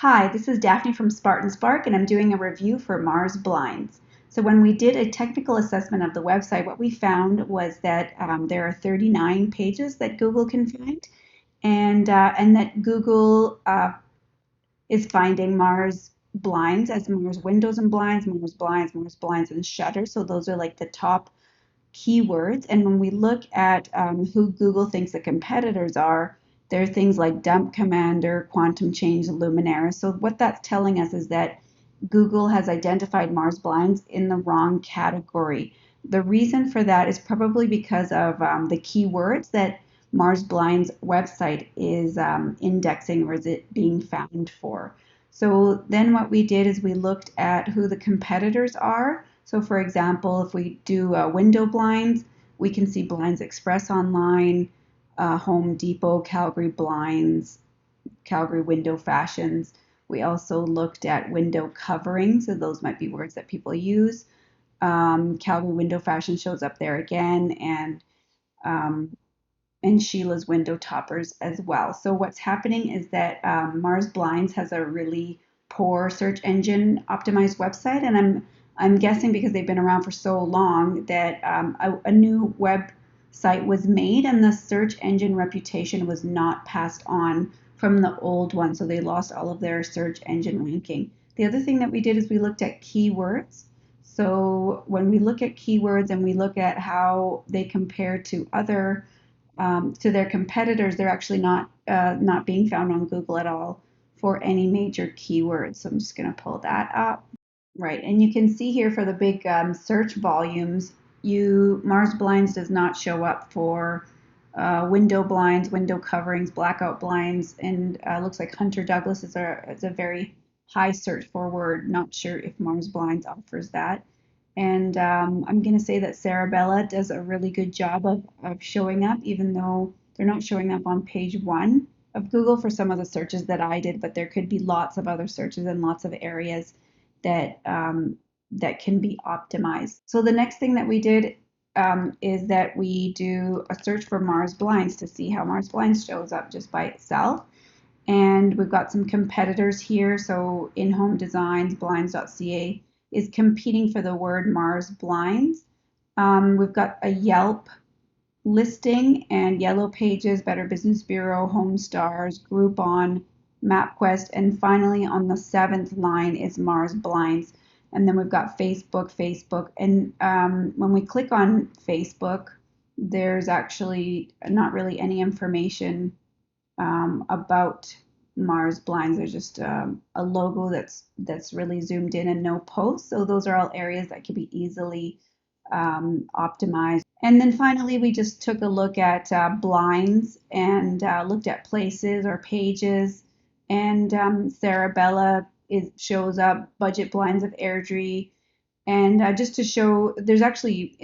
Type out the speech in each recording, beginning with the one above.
Hi, this is Daphne from Spartan Spark, and I'm doing a review for Mars Blinds. So when we did a technical assessment of the website, what we found was that there are 39 pages that Google can find, and that Google is finding Mars Blinds as Mars Windows and Blinds, Mars Blinds, and Shutters. So those are like the top keywords. And when we look at who Google thinks the competitors are, there are things like Dump Commander, Quantum Change, Luminaris. So what that's telling us is that Google has identified Mars Blinds in the wrong category. The reason for that is probably because of the keywords that Mars Blind's website is indexing or is it being found for. So then what we did is we looked at who the competitors are. So for example, if we do window blinds, we can see Blinds Express online, Home Depot, Calgary Blinds, Calgary Window Fashions. We also looked at window coverings, so those might be words that people use. Calgary Window Fashion shows up there again, um, and Sheila's window toppers as well. So what's happening is that Mars Blinds has a really poor search engine optimized website, and I'm guessing because they've been around for so long that a new website was made, and the search engine reputation was not passed on from the old one, so they lost all of their search engine ranking. The other thing that we did is we looked at keywords. So when we look at keywords and we look at how they compare to their competitors, they're actually not being found on Google at all for any major keywords. So I'm just going to pull that up. Right, and you can see here for the big search volumes, you Mars Blinds does not show up for window blinds, window coverings, blackout blinds, and looks like Hunter Douglas is a very high search for word. Not sure if Mars Blinds offers that. And I'm going to say that Sarabella does a really good job of showing up, even though they're not showing up on page one of Google for some of the searches that I did, but there could be lots of other searches and lots of areas that can be optimized. So the next thing that we did is that we do a search for Mars Blinds to see how Mars Blinds shows up just by itself. And we've got some competitors here. So In Home Designs, Blinds.ca is competing for the word Mars Blinds. We've got a Yelp listing and Yellow Pages, Better Business Bureau, Home Stars, Groupon, MapQuest, and finally on the seventh line is Mars Blinds. And then we've got Facebook, and when we click on Facebook, there's actually not really any information about Mars Blinds. There's just a logo that's really zoomed in and no posts. So those are all areas that can be easily optimized. And then finally, we just took a look at blinds and looked at places or pages. And Sarabella shows up budget blinds of Airdrie. And just to show, there's actually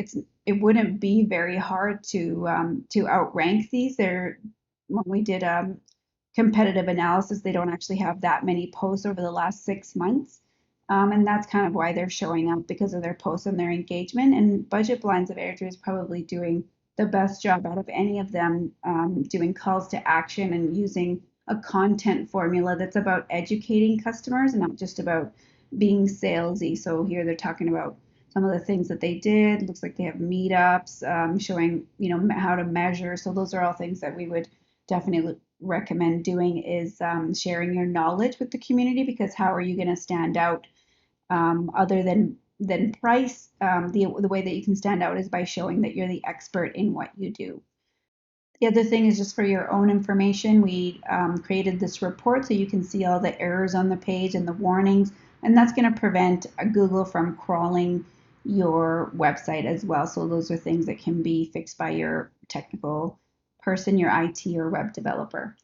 it wouldn't be very hard to outrank these. They're when we did competitive analysis, they don't actually have that many posts over the last 6 months. And that's kind of why they're showing up because of their posts and their engagement. And Budget Blinds of Airdrie is probably doing the best job out of any of them, doing calls to action and using a content formula that's about educating customers and not just about being salesy. So here they're talking about some of the things that they did. Looks like they have meetups, showing how to measure. So those are all things that we would definitely recommend doing is sharing your knowledge with the community, because how are you going to stand out other than price? The way that you can stand out is by showing that you're the expert in what you do. The other thing is just for your own information, we created this report so you can see all the errors on the page and the warnings, and that's going to prevent Google from crawling your website as well. So those are things that can be fixed by your technical person, your IT or web developer.